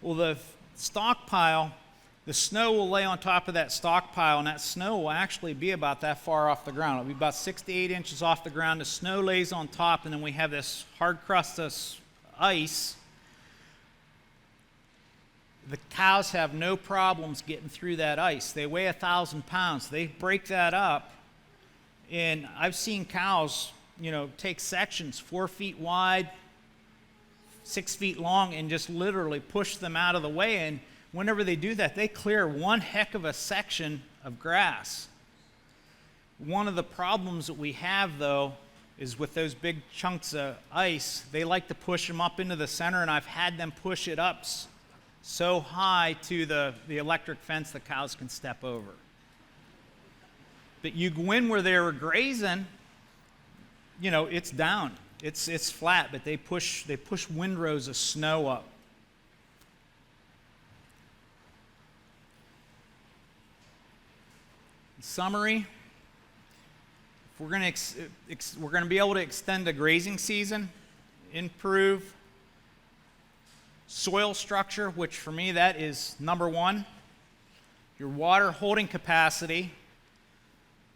Speaker 1: Well, the stockpile, the snow will lay on top of that stockpile, and that snow will actually be about that far off the ground. It'll be about 6 to 8 inches off the ground. The snow lays on top, and then we have this hard crust of ice. The cows have no problems getting through that ice. They weigh 1,000 pounds. They break that up, and I've seen cows, take sections 4 feet wide, 6 feet long, and just literally push them out of the way. And whenever they do that, they clear one heck of a section of grass. One of the problems that we have, though, is with those big chunks of ice, they like to push them up into the center, and I've had them push it up so high to the electric fence the cows can step over. But you go in where they were grazing, it's down. It's flat, but they push windrows of snow up. In summary, if we're going to be able to extend the grazing season, improve soil structure, which for me that is number one. Your water holding capacity.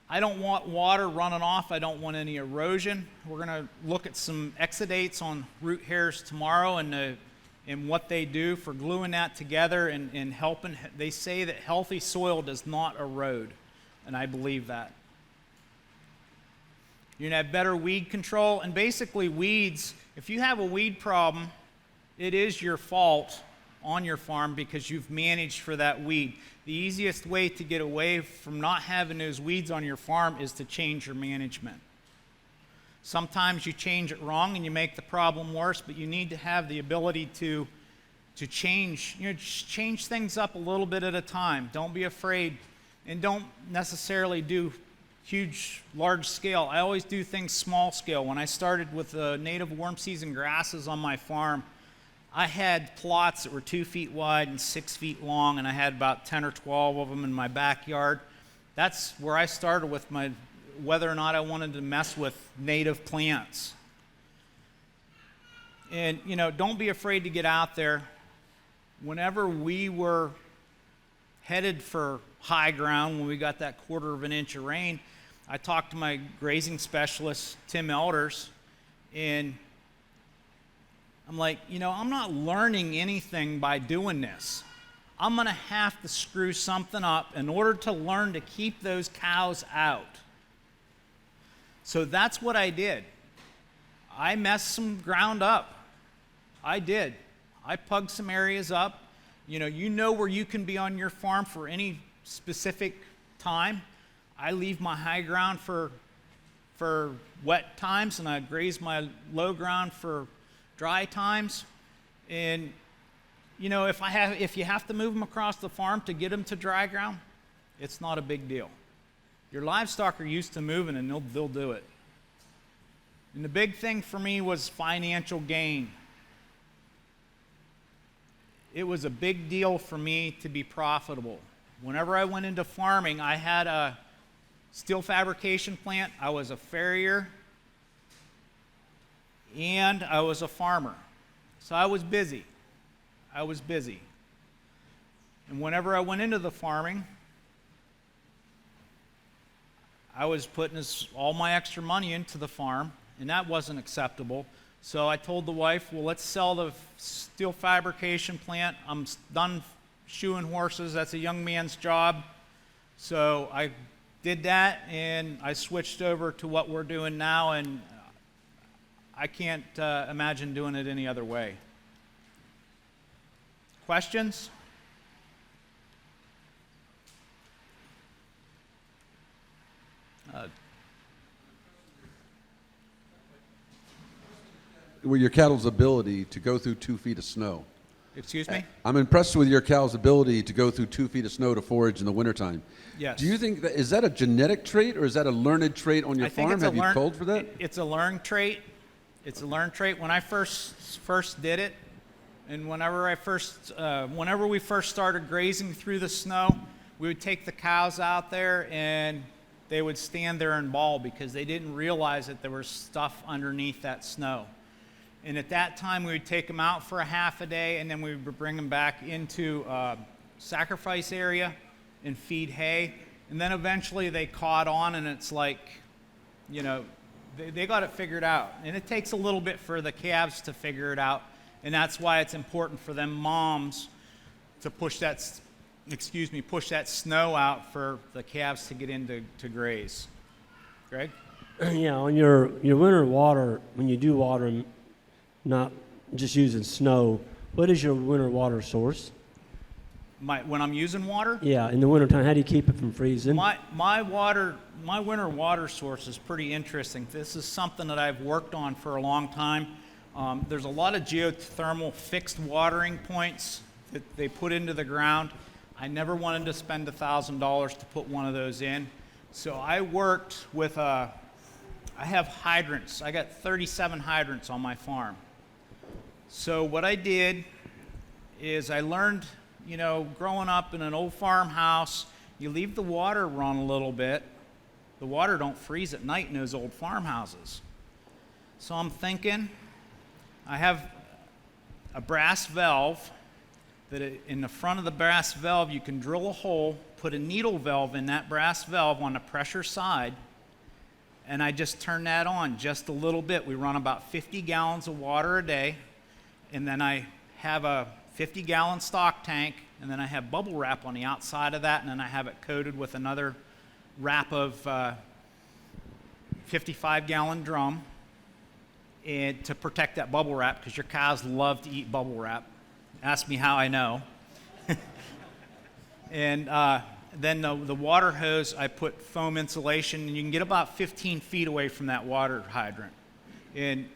Speaker 1: I don't want water running off. I don't want any erosion. We're going to look at some exudates on root hairs tomorrow and what they do for gluing that together and helping. They say that healthy soil does not erode, and I believe that. You're going to have better weed control, and basically weeds, if you have a weed problem, it is your fault on your farm because you've managed for that weed. The easiest way to get away from not having those weeds on your farm is to change your management. Sometimes you change it wrong and you make the problem worse, but you need to have the ability to change, change things up a little bit at a time. Don't be afraid, and don't necessarily do large scale. I always do things small scale. When I started with the native warm season grasses on my farm, I had plots that were 2 feet wide and 6 feet long, and I had about 10 or 12 of them in my backyard. That's where I started with whether or not I wanted to mess with native plants. And, don't be afraid to get out there. Whenever we were headed for high ground, when we got that 1/4 of an inch of rain, I talked to my grazing specialist, Tim Elders, and I'm like, I'm not learning anything by doing this. I'm going to have to screw something up in order to learn to keep those cows out. So that's what I did. I messed some ground up. I did. I pugged some areas up. You know where you can be on your farm for any specific time. I leave my high ground for wet times, and I graze my low ground for dry times. And if you have to move them across the farm to get them to dry ground, it's not a big deal. Your livestock are used to moving, and they'll do it. And the big thing for me was financial gain. It was a big deal for me to be profitable. Whenever I went into farming, I had a steel fabrication plant, I was a farrier, and I was a farmer. So I was busy. And whenever I went into the farming, I was putting all my extra money into the farm, and that wasn't acceptable. So I told the wife, well, let's sell the steel fabrication plant. I'm done shoeing horses. That's a young man's job. So I did that, and I switched over to what we're doing now, and I can't imagine doing it any other way. Questions?
Speaker 2: With your cattle's ability to go through 2 feet of snow.
Speaker 1: Excuse me?
Speaker 2: I'm impressed with your cow's ability to go through 2 feet of snow to forage in the wintertime.
Speaker 1: Yes.
Speaker 2: Do you think is that a genetic trait or is that a learned trait on your
Speaker 1: I think
Speaker 2: farm? Have you culled for that?
Speaker 1: It's a learned trait. It's a learned trait. When I first did it, and whenever we first started grazing through the snow, we would take the cows out there and they would stand there and bawl because they didn't realize that there was stuff underneath that snow. And at that time, we would take them out for a half a day, and then we would bring them back into sacrifice area and feed hay. And then eventually they caught on, and it's like, you know, they got it figured out. And it takes a little bit for the calves to figure it out, and that's why it's important for them moms to push that snow out for the calves to get in to graze. Greg?
Speaker 3: Yeah, on your winter water, when you do water them, not just using snow, what is your winter water source?
Speaker 1: When I'm using water?
Speaker 3: Yeah, in the wintertime, how do you keep it from freezing?
Speaker 1: My winter water source is pretty interesting. This is something that I've worked on for a long time. There's a lot of geothermal fixed watering points that they put into the ground. I never wanted to spend $1,000 to put one of those in. So I worked with I have hydrants. I got 37 hydrants on my farm. So what I did is I learned, growing up in an old farmhouse, you leave the water run a little bit. The water don't freeze at night in those old farmhouses. So I'm thinking, I have a brass valve that in the front of the brass valve you can drill a hole, put a needle valve in that brass valve on the pressure side, and I just turn that on just a little bit. We run about 50 gallons of water a day, and then I have a 50-gallon stock tank, and then I have bubble wrap on the outside of that, and then I have it coated with another wrap of 55-gallon drum and to protect that bubble wrap, because your cows love to eat bubble wrap. Ask me how I know. And then the water hose, I put foam insulation, and you can get about 15 feet away from that water hydrant. And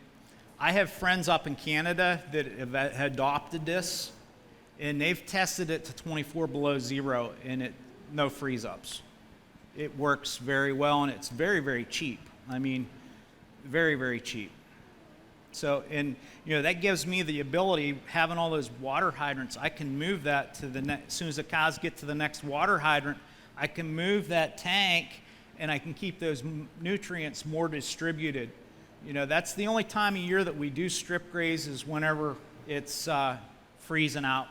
Speaker 1: I have friends up in Canada that have adopted this, and they've tested it to 24 below zero, and no freeze-ups. It works very well, and it's very, very cheap. I mean, very, very cheap. So, and that gives me the ability, having all those water hydrants, I can move that to as soon as the cows get to the next water hydrant, I can move that tank, and I can keep those nutrients more distributed. That's the only time of year that we do strip graze is whenever it's freezing out,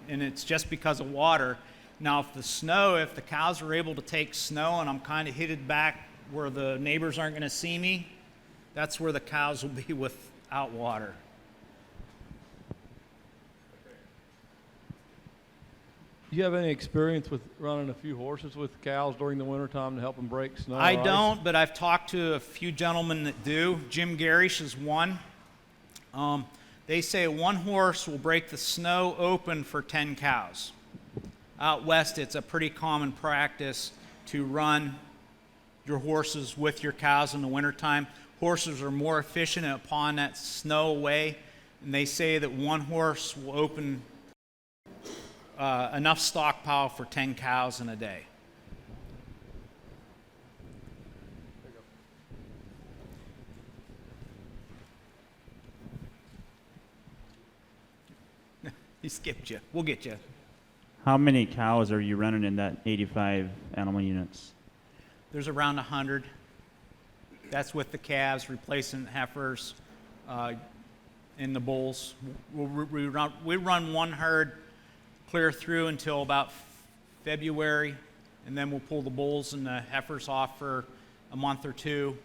Speaker 1: and it's just because of water. Now, if the cows are able to take snow and I'm kind of headed back where the neighbors aren't going to see me, that's where the cows will be without water.
Speaker 4: Do you have any experience with running a few horses with cows during the wintertime to help them break snow?
Speaker 1: I don't, but I've talked to a few gentlemen that do. Jim Garish is one. They say one horse will break the snow open for 10 cows. Out west, it's a pretty common practice to run your horses with your cows in the wintertime. Horses are more efficient at pawing that snow away, and they say that one horse will open enough stockpile for 10 cows in a day. He skipped you. We'll get you.
Speaker 5: How many cows are you running in that 85 animal units?
Speaker 1: There's around 100. That's with the calves, replacing heifers. And and the bulls. We run one herd clear through until about February, and then we'll pull the bulls and the heifers off for a month or two,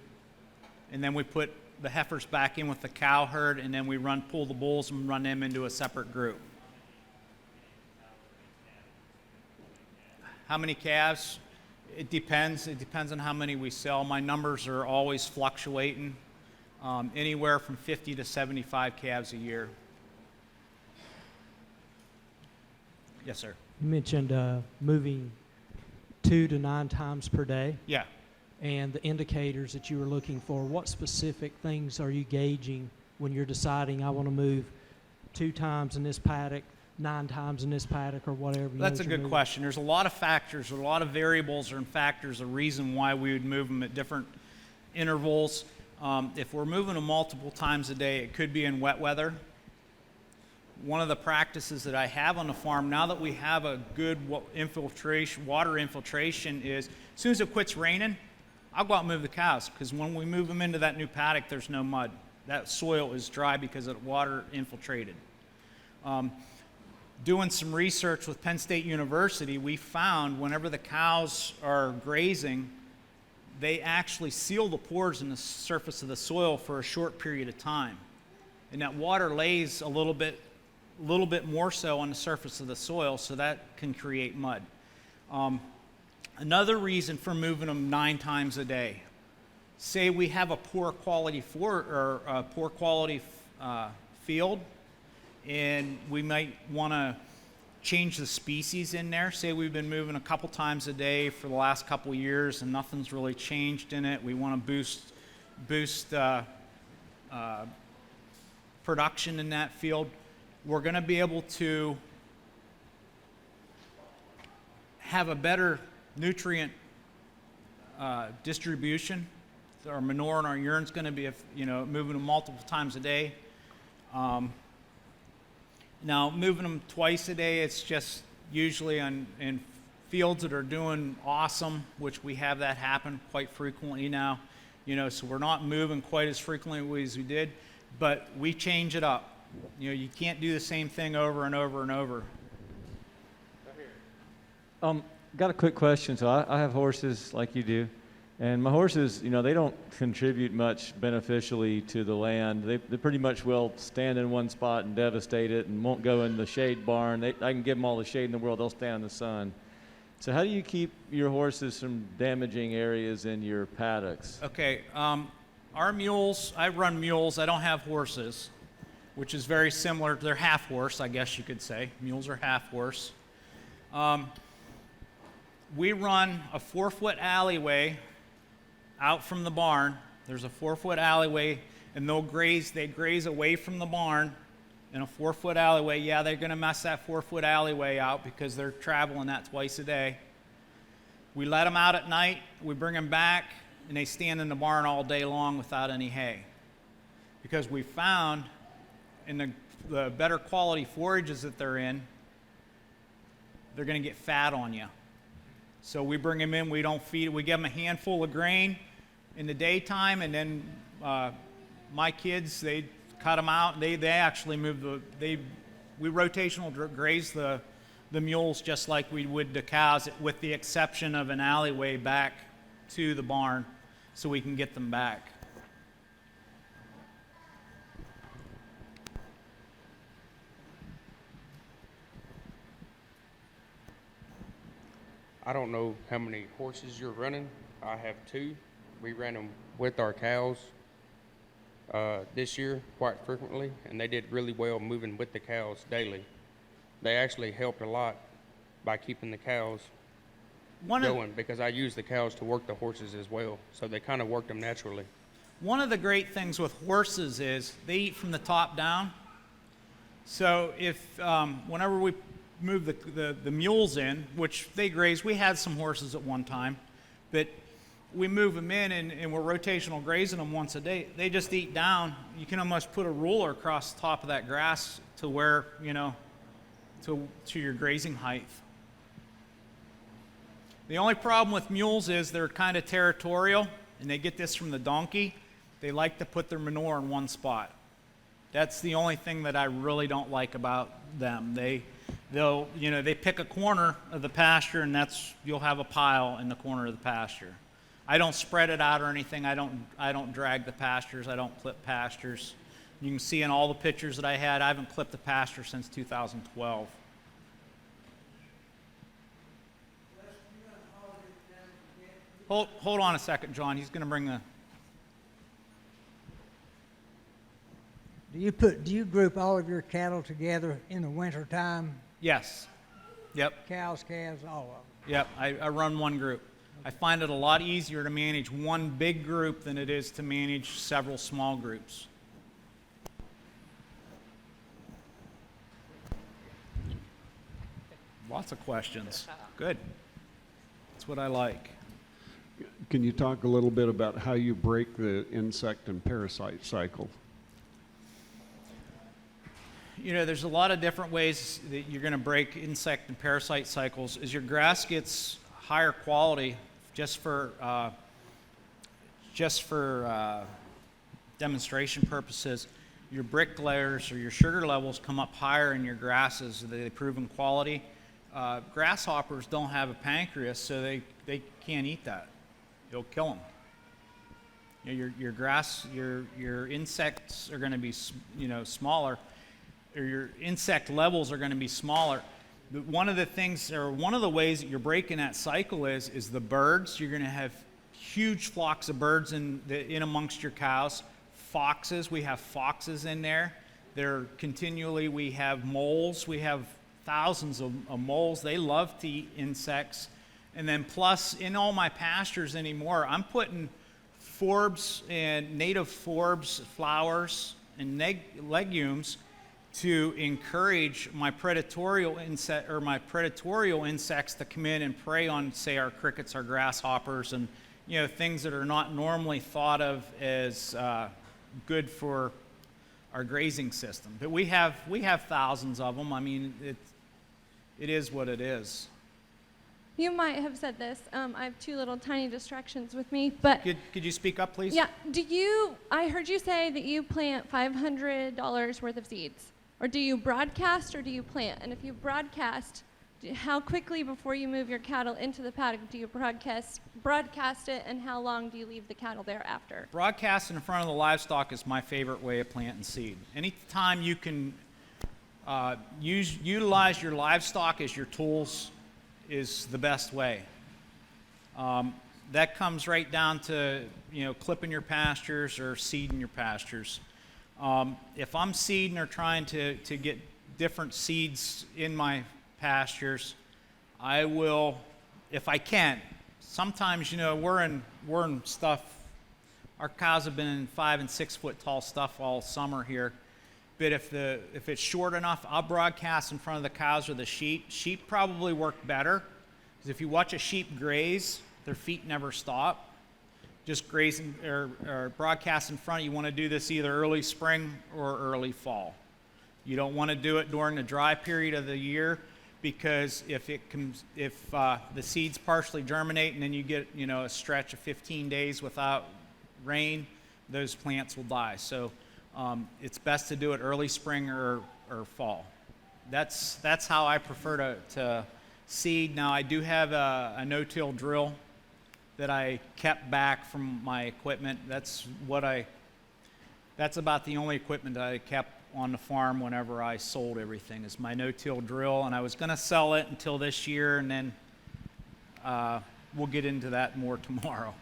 Speaker 1: and then we put the heifers back in with the cow herd, and then we pull the bulls and run them into a separate group. How many calves? It depends. It depends on how many we sell. My numbers are always fluctuating, anywhere from 50 to 75 calves a year. Yes, sir.
Speaker 6: You mentioned moving 2 to 9 times per day,
Speaker 1: Yeah.
Speaker 6: and the indicators that you were looking for. What specific things are you gauging when you're deciding I want to move 2 times in this paddock, 9 times in this paddock, or whatever?
Speaker 1: That's a good question. There's a lot of factors, a lot of variables and factors, a reason why we would move them at different intervals. If we're moving them multiple times a day, it could be in wet weather. One of the practices that I have on the farm, now that we have a good water infiltration, is as soon as it quits raining, I'll go out and move the cows, because when we move them into that new paddock, there's no mud. That soil is dry because the water infiltrated. Doing some research with Penn State University, we found whenever the cows are grazing, they actually seal the pores in the surface of the soil for a short period of time. And that water lays a little bit more so on the surface of the soil, so that can create mud. Another reason for moving them 9 times a day. Say we have a poor quality field, and we might want to change the species in there. Say we've been moving a couple times a day for the last couple years and nothing's really changed in it. We want to boost production in that field. We're going to be able to have a better nutrient distribution. So our manure and our urine's going to be, moving them multiple times a day. Now, moving them twice a day, it's just usually in fields that are doing awesome, which we have that happen quite frequently now. So we're not moving quite as frequently as we did, but we change it up. You can't do the same thing over and over and over.
Speaker 7: Got a quick question. So I have horses like you do, and my horses, they don't contribute much beneficially to the land. They pretty much will stand in one spot and devastate it and won't go in the shade barn. I can give them all the shade in the world. They'll stand in the sun. So how do you keep your horses from damaging areas in your paddocks?
Speaker 1: Okay, our mules, I run mules. I don't have horses, which is very similar. They're half horse, I guess you could say. Mules are half horse. We run a 4-foot alleyway out from the barn. There's a 4-foot alleyway, and they graze away from the barn in a 4-foot alleyway. Yeah, they're going to mess that 4-foot alleyway out because they're traveling that twice a day. We let them out at night, we bring them back, and they stand in the barn all day long without any hay. Because we found in the better quality forages that they're in, they're going to get fat on you. So we bring them in, we don't feed it, we give them a handful of grain in the daytime, and then my kids, they cut them out, they actually we rotational graze the mules just like we would the cows, with the exception of an alleyway back to the barn so we can get them back.
Speaker 8: I don't know how many horses you're running. I have 2. We ran them with our cows this year quite frequently, and they did really well moving with the cows daily. They actually helped a lot by keeping the cows going, because I use the cows to work the horses as well, so they kind of worked them naturally.
Speaker 1: One of the great things with horses is they eat from the top down. So if whenever we move the mules in, which they graze, we had some horses at one time, but we move them in and we're rotational grazing them once a day. They just eat down. You can almost put a ruler across the top of that grass to where, to your grazing height. The only problem with mules is they're kind of territorial, and they get this from the donkey. They like to put their manure in one spot. That's the only thing that I really don't like about them. They pick a corner of the pasture, and you'll have a pile in the corner of the pasture. I don't spread it out or anything. I don't drag the pastures. I don't clip pastures. You can see in all the pictures that I had, I haven't clipped a pasture since 2012. Hold on a second, John. He's going to bring the.
Speaker 9: Do you group all of your cattle together in the winter time?
Speaker 1: Yes. Yep.
Speaker 9: Cows, calves, all of them?
Speaker 1: Yep. I run one group. I find it a lot easier to manage one big group than it is to manage several small groups. Lots of questions. Good. That's what I like.
Speaker 10: Can you talk a little bit about how you break the insect and parasite cycle?
Speaker 1: There's a lot of different ways that you're going to break insect and parasite cycles. As your grass gets higher quality, just for demonstration purposes, your brick layers or your sugar levels come up higher in your grasses. They improve in quality. Grasshoppers don't have a pancreas, so they can't eat that. It'll kill them. Your insects are going to be smaller, or your insect levels are going to be smaller. But one of the ways that you're breaking that cycle is the birds. You're going to have huge flocks of birds in amongst your cows. Foxes, we have foxes in there. We have moles. We have thousands of moles. They love to eat insects. And then plus, in all my pastures anymore, I'm putting forbs and native forbs, flowers, and legumes to encourage my predatorial insects to come in and prey on, say, our crickets, our grasshoppers, and things that are not normally thought of as good for our grazing system. But we have thousands of them. I mean, it is what it is.
Speaker 11: You might have said this. I have two little tiny distractions with me, but
Speaker 1: Could you speak up, please?
Speaker 11: yeah. I heard you say that you plant $500 worth of seeds, or do you broadcast or do you plant? And if you broadcast, how quickly before you move your cattle into the paddock do you broadcast it, and how long do you leave the cattle there after?
Speaker 1: Broadcast in front of the livestock is my favorite way of planting seed. Anytime you can utilize your livestock as your tools is the best way. That comes right down to clipping your pastures or seeding your pastures. If I'm seeding or trying to get different seeds in my pastures, I will, if I can. Sometimes we're in stuff. Our cows have been in 5 and 6 foot tall stuff all summer here. But if it's short enough, I'll broadcast in front of the cows or the sheep. Sheep probably work better, because if you watch a sheep graze, their feet never stop. Just grazing or broadcast in front, you want to do this either early spring or early fall. You don't want to do it during the dry period of the year, because if the seeds partially germinate and then you get a stretch of 15 days without rain, those plants will die. So it's best to do it early spring or fall. That's how I prefer to seed. Now I do have a no-till drill that I kept back from my equipment. That's about the only equipment that I kept on the farm whenever I sold everything, is my no-till drill. And I was going to sell it until this year, and then we'll get into that more tomorrow.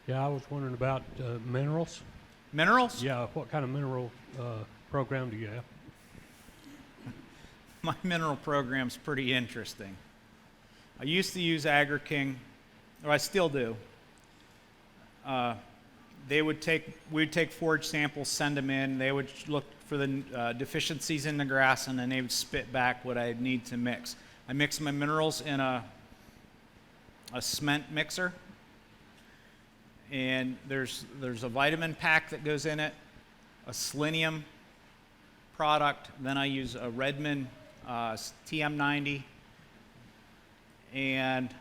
Speaker 12: Yeah, I was wondering about minerals.
Speaker 1: Minerals?
Speaker 12: Yeah, what kind of mineral program do you have?
Speaker 1: My mineral program's pretty interesting. I used to use AgriKing, or I still do. We'd take forage samples, send them in. They would look for the deficiencies in the grass, and then they would spit back what I need to mix. I mix my minerals in a cement mixer, and there's a vitamin pack that goes in it, a selenium product. Then I use a Redmond TM90, and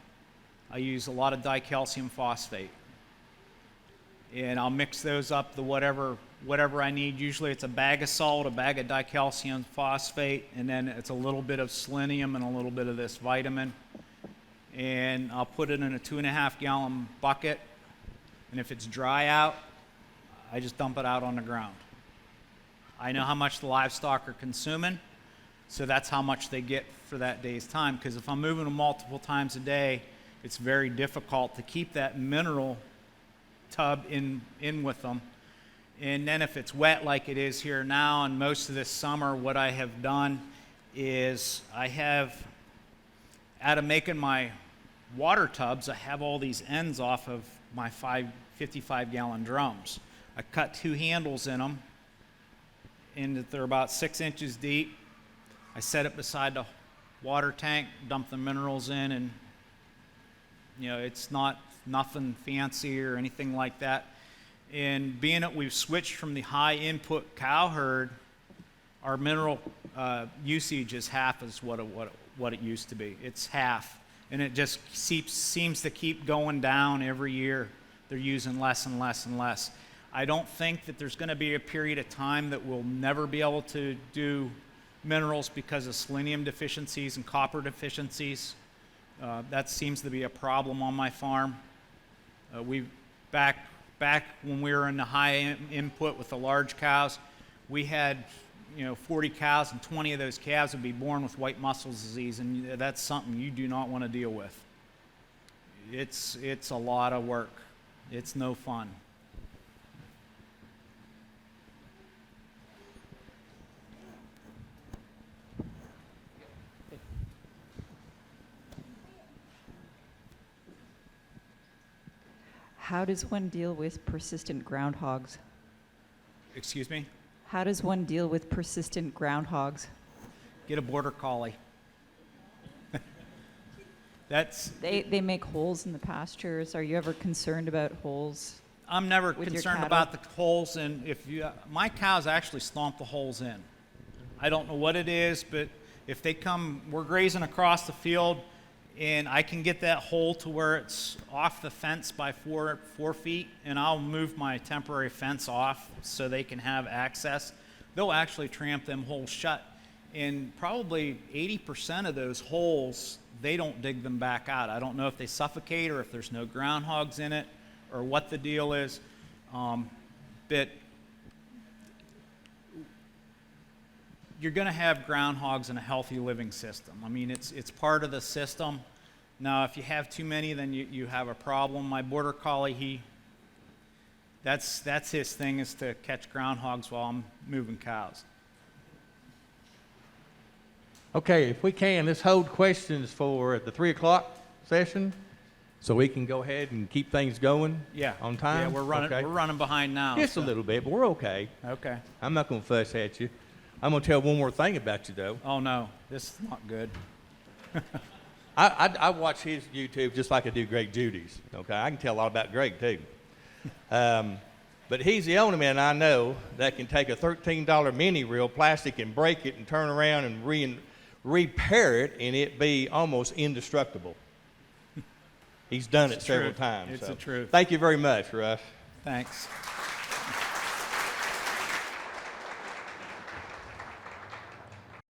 Speaker 1: I use a lot of dicalcium phosphate. And I'll mix those up to whatever whatever I need. Usually it's a bag of salt, a bag of dicalcium phosphate, and then it's a little bit of selenium and a little bit of this vitamin. And I'll put it in a 2.5 gallon bucket. And if it's dry out, I just dump it out on the ground. I know how much the livestock are consuming, so that's how much they get for that day's time. Because if I'm moving them multiple times a day, it's very difficult to keep that mineral tub in with them. And then if it's wet like it is here now and most of this summer, what I have done is I have, out of making my water tubs, I have all these ends off of my 55 gallon drums. I cut 2 handles in them, and they're about 6 inches deep. I set it beside the water tank, dump the minerals in, and it's nothing fancy or anything like that. And being that we've switched from the high input cow herd, our mineral usage is half as what it used to be. It's half, and it just seems to keep going down every year. They're using less and less and less. I don't think that there's going to be a period of time that we'll never be able to do minerals because of selenium deficiencies and copper deficiencies. That seems to be a problem on my farm. Back when we were in the high input with the large cows, we had 40 cows, and 20 of those calves would be born with white muscle disease, and that's something you do not want to deal with. It's a lot of work. It's no fun.
Speaker 13: How does one deal with persistent groundhogs?
Speaker 1: Excuse me?
Speaker 13: How does one deal with persistent groundhogs?
Speaker 1: Get a border collie.
Speaker 13: They make holes in the pastures. Are you ever concerned about holes?
Speaker 1: I'm never
Speaker 13: with your
Speaker 1: concerned
Speaker 13: cattle?
Speaker 1: about the holes, and my cows actually stomp the holes in. I don't know what it is, but if they come, we're grazing across the field, and I can get that hole to where it's off the fence by 4 feet, and I'll move my temporary fence off so they can have access. They'll actually tramp them holes shut, and probably 80% of those holes, they don't dig them back out. I don't know if they suffocate or if there's no groundhogs in it or what the deal is, but you're going to have groundhogs in a healthy living system. I mean, it's part of the system. Now, if you have too many, then you have a problem. My border collie, that's his thing, is to catch groundhogs while I'm moving cows.
Speaker 14: Okay, if we can, let's hold questions for the 3 o'clock session, so we can go ahead and keep things going.
Speaker 1: Yeah.
Speaker 14: On time.
Speaker 1: Yeah, we're running.
Speaker 14: Okay.
Speaker 1: We're running behind now.
Speaker 14: Just a little bit, but we're okay.
Speaker 1: Okay.
Speaker 14: I'm not going to fuss at you. I'm going to tell one more thing about you, though.
Speaker 1: Oh no, this is not good.
Speaker 14: I watch his YouTube just like I do Greg Judy's. Okay, I can tell a lot about Greg too. But he's the only man I know that can take a $13 mini reel plastic and break it and turn around and repair it and it be almost indestructible. He's done it several times.
Speaker 1: It's the truth.
Speaker 14: Thank you very much, Russ.
Speaker 1: Thanks.